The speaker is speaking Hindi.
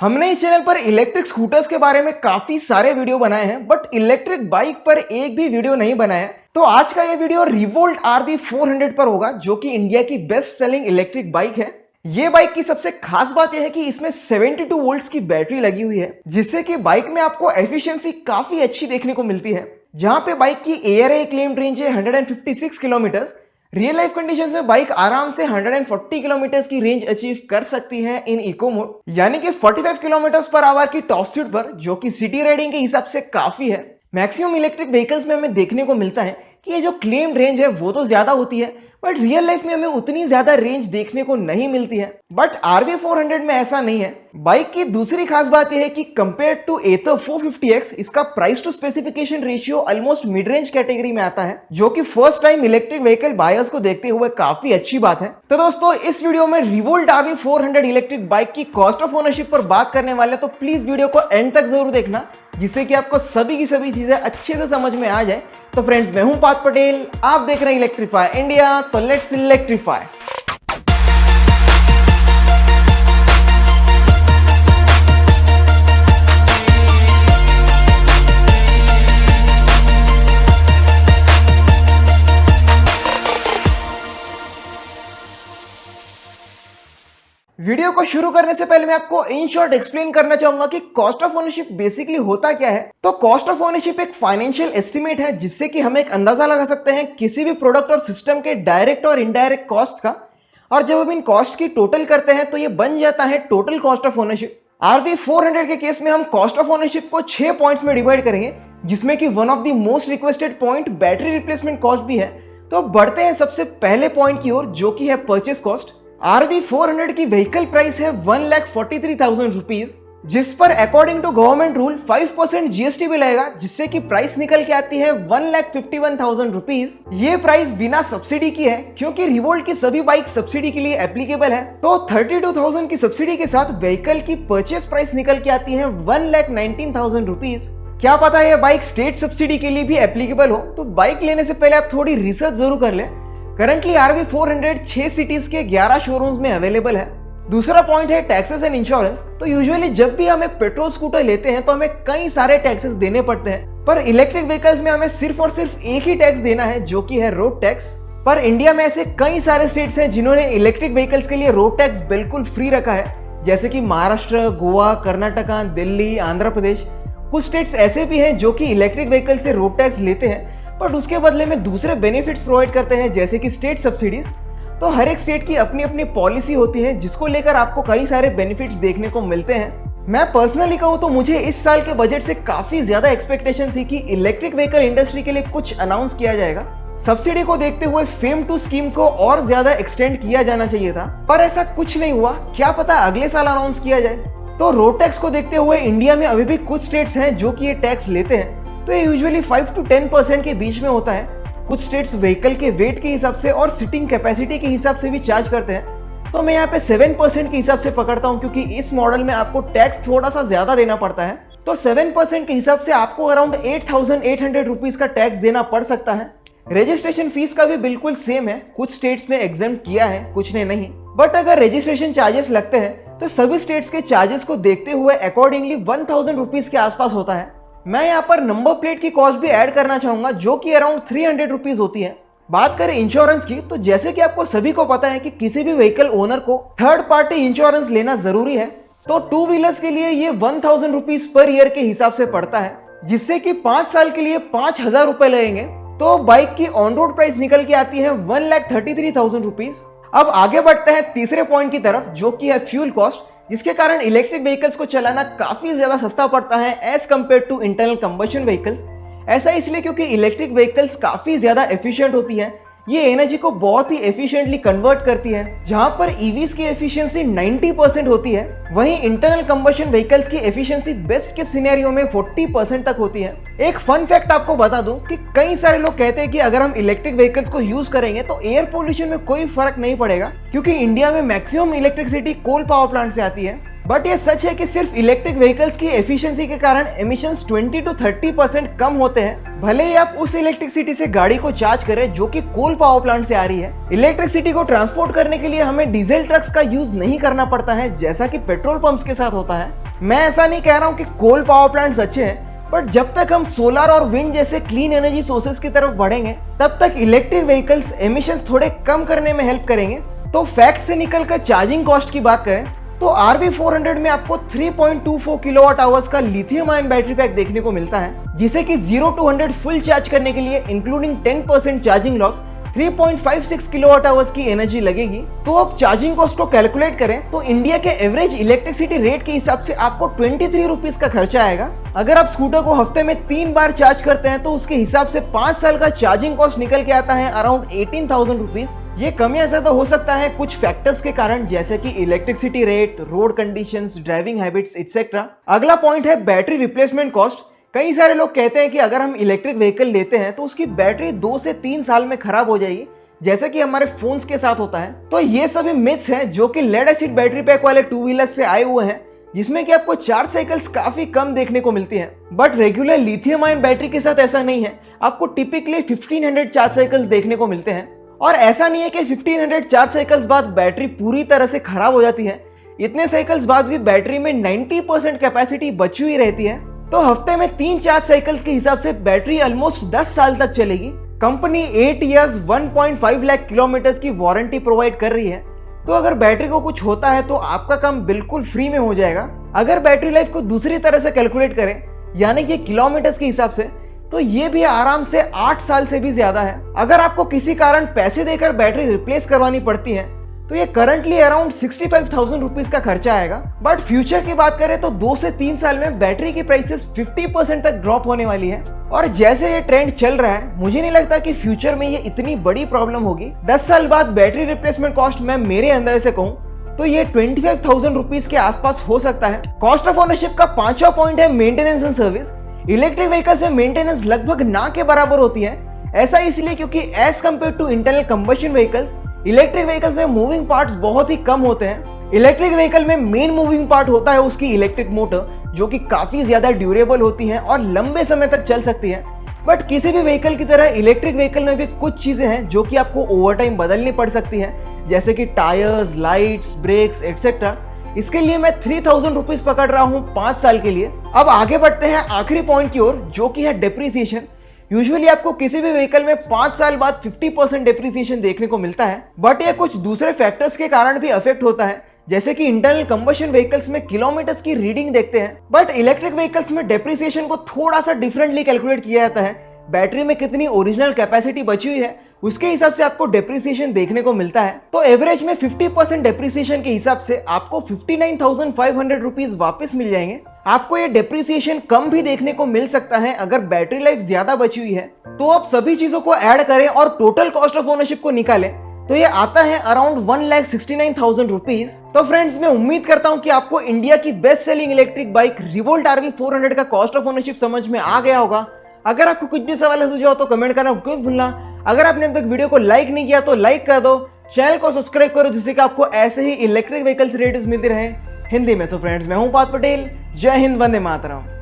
हमने इस चैनल पर इलेक्ट्रिक स्कूटर्स के बारे में काफी सारे वीडियो बनाए हैं, बट इलेक्ट्रिक बाइक पर एक भी वीडियो नहीं बनाया। तो आज का ये वीडियो रिवोल्ट RV 400 पर होगा, जो कि इंडिया की बेस्ट सेलिंग इलेक्ट्रिक बाइक है। ये बाइक की सबसे खास बात यह है कि इसमें 72 वोल्ट्स की बैटरी लगी हुई है, जिससे कि बाइक में आपको एफिशिएंसी काफी अच्छी देखने को मिलती है। जहां पे बाइक की ARAI क्लेम्ड रेंज है 156 किलोमीटर। रियल लाइफ कंडीशंस में बाइक आराम से 140 किलोमीटर की रेंज अचीव कर सकती है इन इको मोड, यानी कि 45 किलोमीटर पर आवर की टॉप स्पीड पर, जो कि सिटी राइडिंग के हिसाब से काफी है। मैक्सिमम इलेक्ट्रिक व्हीकल्स में हमें देखने को मिलता है कि ये जो क्लेम्ड रेंज है वो तो ज्यादा होती है, बट रियल लाइफ में हमें उतनी ज्यादा रेंज देखने को नहीं मिलती है। बट RV 400 में ऐसा नहीं है। बाइक की दूसरी खास बात यह है कि कंपेयर टू Ather 450X इसका price to specification ratio almost mid range category में आता है, जो कि first time electric vehicle buyers को देखते हुए काफी अच्छी बात है। तो दोस्तों, इस वीडियो में रिवोल्ट RV 400 इलेक्ट्रिक बाइक की कॉस्ट ऑफ ओनरशिप पर बात करने वाले, तो प्लीज वीडियो को एंड तक जरूर देखना, जिससे कि आपको सभी की सभी चीजें अच्छे से समझ में आ जाए। तो फ्रेंड्स, मैं हूं पार्थ पटेल, आप देख रहे हैं इलेक्ट्रीफाई इंडिया। तो लेट्स इलेक्ट्रीफाई। वीडियो को शुरू करने से पहले मैं आपको इन शॉर्ट एक्सप्लेन करना चाहूंगा कि कॉस्ट ऑफ ओनरशिप बेसिकली होता क्या है। तो कॉस्ट ऑफ ओनरशिप एक फाइनेंशियल एस्टिमेट है, जिससे कि हम एक अंदाजा लगा सकते हैं किसी भी प्रोडक्ट और सिस्टम के डायरेक्ट और इनडायरेक्ट कॉस्ट का। और जब हम इन कॉस्ट की टोटल करते हैं तो ये बन जाता है total cost of ownership. RV 400 के केस में हम कॉस्ट ऑफ ओनरशिप को 6 पॉइंट्स में डिवाइड करेंगे, जिसमें कि one of the most requested point battery replacement cost भी है। तो बढ़ते हैं सबसे पहले पॉइंट की ओर, जो कि है परचेस कॉस्ट। RV 400 की व्हीकल प्राइस है 1,43,000 रुपीज, जिस पर according to government rule 5% GST भी लगेगा, जिससे कि प्राइस निकल के आती है 1,51,000 रुपीज। ये प्राइस बिना सब्सिडी की है, क्योंकि रिवोल्ट की सभी बाइक सब्सिडी के लिए एप्लीकेबल है। तो 32,000 की सब्सिडी के साथ व्हीकल की परचेस प्राइस निकल के आती है 1,19,000 रुपीज। क्या पता है ये बाइक स्टेट सब्सिडी के लिए भी एप्लीकेबल हो, तो बाइक लेने से पहले आप थोड़ी रिसर्च जरूर कर ले। करंटली RV 400 6 सिटीज के 11 शोरूम्स में अवेलेबल है। दूसरा पॉइंट है टैक्सेस एंड इंश्योरेंस। तो यूजुअली जब भी हम एक पेट्रोल स्कूटर लेते हैं तो हमें कई सारे टैक्सेस देने पड़ते हैं, पर इलेक्ट्रिक व्हीकल्स में हमें सिर्फ और सिर्फ एक ही टैक्स देना है, जो कि है रोड टैक्स। पर इंडिया में ऐसे कई सारे स्टेट्स हैं जिन्होंने इलेक्ट्रिक व्हीकल्स के लिए रोड टैक्स बिल्कुल फ्री रखा है, जैसे कि महाराष्ट्र, गोवा, कर्नाटका, दिल्ली, आंध्र प्रदेश। कुछ स्टेट्स ऐसे भी हैं जो कि इलेक्ट्रिक व्हीकल से रोड टैक्स लेते हैं, बट उसके बदले में दूसरे बेनिफिट्स प्रोवाइड करते हैं, जैसे कि स्टेट सब्सिडीज। तो हर एक स्टेट की अपनी अपनी पॉलिसी होती है, जिसको लेकर आपको कई सारे बेनिफिट्स देखने को मिलते हैं। मैं पर्सनली कहूँ तो मुझे इस साल के बजट से काफी ज्यादा एक्सपेक्टेशन थी कि इलेक्ट्रिक व्हीकल इंडस्ट्री के लिए कुछ अनाउंस किया जाएगा। सब्सिडी को देखते हुए फेम 2 स्कीम को और ज्यादा एक्सटेंड किया जाना चाहिए था, पर ऐसा कुछ नहीं हुआ। क्या पता अगले साल अनाउंस किया जाए। तो रोड टैक्स को देखते हुए इंडिया में अभी भी कुछ स्टेट्स हैं जो कि ये टैक्स लेते हैं, तो ये यूजुअली 5 to 10% के बीच में होता है। कुछ स्टेट्स व्हीकल के वेट के हिसाब से और सीटिंग कैपेसिटी के हिसाब से भी चार्ज करते हैं। तो मैं यहाँ पे 7% के हिसाब से पकड़ता हूँ, क्योंकि इस मॉडल में आपको टैक्स थोड़ा सा ज्यादा देना पड़ता है। तो 7% के हिसाब से आपको अराउंड 8,800 रुपीज का टैक्स देना पड़ सकता है। रजिस्ट्रेशन फीस का भी बिल्कुल सेम है, कुछ स्टेट्स ने एग्जेम्प्ट किया है, कुछ ने नहीं। बट अगर रजिस्ट्रेशन चार्जेस लगते हैं तो सभी स्टेट्स के चार्जेस को देखते हुए अकॉर्डिंगली 1,000 रुपीज के आसपास होता है। मैं यहाँ पर नंबर प्लेट की कॉस्ट भी ऐड करना चाहूंगा, जो कि अराउंड 300 रुपीज होती है। बात करें इंश्योरेंस की, तो जैसे कि आपको सभी को पता है कि किसी भी व्हीकल ओनर को थर्ड पार्टी इंश्योरेंस लेना जरूरी है। तो 2 व्हीलर्स के लिए ये 1,000 रुपीज पर ईयर के हिसाब से पड़ता है, जिससे कि 5 साल के लिए 5,000 रुपए लगेंगे। तो बाइक की ऑन रोड प्राइस निकल के आती है 1,33,000 रुपीज। अब आगे बढ़ते हैं तीसरे पॉइंट की तरफ, जो कि है फ्यूल कॉस्ट, जिसके कारण इलेक्ट्रिक व्हीकल्स को चलाना काफी ज्यादा सस्ता पड़ता है as compare to internal combustion vehicles. ऐसा इसलिए क्योंकि इलेक्ट्रिक व्हीकल्स काफी ज्यादा एफिशिएंट होती है। ये एनर्जी को बहुत ही एफिशिएंटली कन्वर्ट करती है। जहां पर ईवीज की एफिशिएंसी 90% होती है, वहीं इंटरनल कंबशन व्हीकल्स की एफिशिएंसी बेस्ट के सिनेरियो में 40% तक होती है। एक फन फैक्ट आपको बता दूं कि कई सारे लोग कहते हैं कि अगर हम इलेक्ट्रिक व्हीकल्स को यूज करेंगे तो एयर पोल्यूशन में कोई फर्क नहीं पड़ेगा, क्योंकि इंडिया में maximum electricity coal power plant से आती है। बट ये सच है कि सिर्फ इलेक्ट्रिक व्हीकल्स की एफिशिएंसी के कारण एमिशंस 20 to 30% कम होते हैं, भले ही आप उस इलेक्ट्रिसिटी से गाड़ी को चार्ज करें जो कि कोल पावर प्लांट से आ रही है। इलेक्ट्रिसिटी को ट्रांसपोर्ट करने के लिए हमें डीजल ट्रक्स का यूज नहीं करना पड़ता है, जैसा कि पेट्रोल पंप्स के साथ होता है। मैं ऐसा नहीं कह रहा हूं कि कोल पावर प्लांट्स अच्छे हैं, बट जब तक हम सोलर और विंड जैसे क्लीन एनर्जी सोर्सेज की तरफ बढ़ेंगे तब तक इलेक्ट्रिक व्हीकल्स एमिशंस थोड़े कम करने में हेल्प करेंगे। तो फैक्ट से निकलकर चार्जिंग कॉस्ट की बात करें तो RV400 में आपको 3.24 किलोवाट आवर्स का लिथियम आयन बैटरी पैक देखने को मिलता है, जिसे कि 0 to 100 फुल चार्ज करने के लिए including 10% charging loss 3.56 kilowatt hours की एनर्जी लगेगी। तो अब चार्जिंग कॉस्ट को कैलकुलेट करें तो इंडिया के एवरेज इलेक्ट्रिसिटी रेट के हिसाब से आपको 23 रुपीज का खर्चा आएगा। अगर आप स्कूटर को हफ्ते में 3 बार चार्ज करते हैं तो उसके हिसाब से 5 साल का चार्जिंग कॉस्ट निकल के आता है अराउंड 18,000 रुपीज। ये कम या ज्यादा हो सकता है कुछ फैक्टर्स के कारण, जैसे कि electricity rate, road conditions, driving habits etcetera. अगला पॉइंट है बैटरी रिप्लेसमेंट कॉस्ट। कई सारे लोग कहते हैं कि अगर हम इलेक्ट्रिक व्हीकल लेते हैं तो उसकी बैटरी 2 से 3 साल में खराब हो जाएगी, जैसा कि हमारे फोन्स के साथ होता है। तो ये सभी मिथ्स हैं जो कि लेड एसिड बैटरी पैक वाले 2 व्हीलर्स से आए हुए हैं, जिसमें कि आपको चार्ज साइकिल्स काफी कम देखने को मिलती हैं। But regular lithium ion battery के साथ ऐसा नहीं है, आपको टिपिकली 1500 चार्ज साइकिल्स देखने को मिलते हैं। और ऐसा नहीं है कि 1500 चार्ज साइकिल्स बाद बैटरी पूरी तरह से खराब हो जाती है। इतने साइकिल्स बाद भी बैटरी में 90% कैपेसिटी बची हुई रहती है। तो हफ्ते में 3 चार्ज साइकिल्स के हिसाब से बैटरी ऑलमोस्ट 10 साल तक चलेगी। कंपनी 8 इयर्स 1.5 लाख किलोमीटर की वारंटी प्रोवाइड कर रही है। तो अगर बैटरी को कुछ होता है तो आपका काम बिल्कुल फ्री में हो जाएगा। अगर बैटरी लाइफ को दूसरी तरह से कैलकुलेट करें, यानी कि किलोमीटर्स के हिसाब से, तो ये भी आराम से 8 साल से भी ज्यादा है। अगर आपको किसी कारण पैसे देकर बैटरी रिप्लेस करवानी पड़ती है तो ये करंटली अराउंड 65,000 रुपीज का खर्चा आएगा। बट फ्यूचर की बात करें तो 2 से 3 साल में बैटरी की प्राइसेस 50% तक ड्रॉप होने वाली है। और जैसे ये ट्रेंड चल रहा है, मुझे नहीं लगता कि फ्यूचर में ये इतनी बड़ी प्रॉब्लम होगी। 10 साल बाद बैटरी रिप्लेसमेंट कॉस्ट मैं मेरे अंदाजे से कहूँ तो ये 25,000 रुपीज के आसपास हो सकता है। कॉस्ट ऑफ ओनरशिप का 5वां पॉइंट है maintenance and service. Electric vehicle से मेंटेनेंस लगभग ना के बराबर होती है। ऐसा इसलिए क्योंकि as compare to internal combustion vehicles, electric vehicles में मूविंग पार्ट्स बहुत ही कम होते हैं। इलेक्ट्रिक व्हीकल में मेन मूविंग पार्ट होता है उसकी इलेक्ट्रिक मोटर, जो कि काफी ज्यादा ड्यूरेबल होती है और लंबे समय तक चल सकती है। बट किसी भी व्हीकल की तरह इलेक्ट्रिक व्हीकल में भी कुछ चीजें हैं जो कि आपको ओवर टाइम बदलनी पड़ सकती है, जैसे कि टायर्स, लाइट्स, ब्रेक्स एटसेट्रा। इसके लिए मैं 3,000 रुपीज पकड़ रहा हूँ 5 साल के लिए। अब आगे बढ़ते हैं आखिरी पॉइंट की ओर, जो कि है डेप्रिसिएशन। यूजुअली आपको किसी भी व्हीकल में 5 साल बाद 50% डेप्रिसिएशन देखने को मिलता है, बट ये कुछ दूसरे फैक्टर्स के कारण भी अफेक्ट होता है, जैसे कि इंटरनल कंबशन व्हीकल्स में किलोमीटर्स की रीडिंग देखते हैं। बट इलेक्ट्रिक व्हीकल्स में डेप्रिसिएशन को थोड़ा सा डिफरेंटली कैलकुलेट किया जाता है। बैटरी में कितनी ओरिजिनल कैपेसिटी बची हुई है उसके हिसाब से आपको डेप्रिसिएशन देखने को मिलता है। तो एवरेज में 50% डेप्रिसिएशन के हिसाब से आपको 59,500 रुपीज वापस मिल जाएंगे। आपको ये डेप्रिसिएशन कम भी देखने को मिल सकता है अगर बैटरी लाइफ ज्यादा बची हुई है। तो आप सभी चीजों को ऐड करें और टोटल कॉस्ट ऑफ ओनरशिप को निकालें तो ये आता है अराउंड 1,69,000 रुपीज। तो फ्रेंड्स, मैं उम्मीद करता हूं कि आपको इंडिया की best selling electric bike revolt RV400 का कॉस्ट ऑफ ओनरशिप समझ में आ गया होगा। अगर आपको कुछ भी सवाल है सुझाव तो कमेंट करना क्यों भूलना। अगर आपने अब तक वीडियो को लाइक नहीं किया तो लाइक कर दो, चैनल को सब्सक्राइब करो, जिससे कि आपको ऐसे ही इलेक्ट्रिक व्हीकल्स रिलेटेड मिलती रहे हिंदी में। सो फ्रेंड्स, मैं हूं पार्थ पटेल। जय हिंद, वंदे मातरम।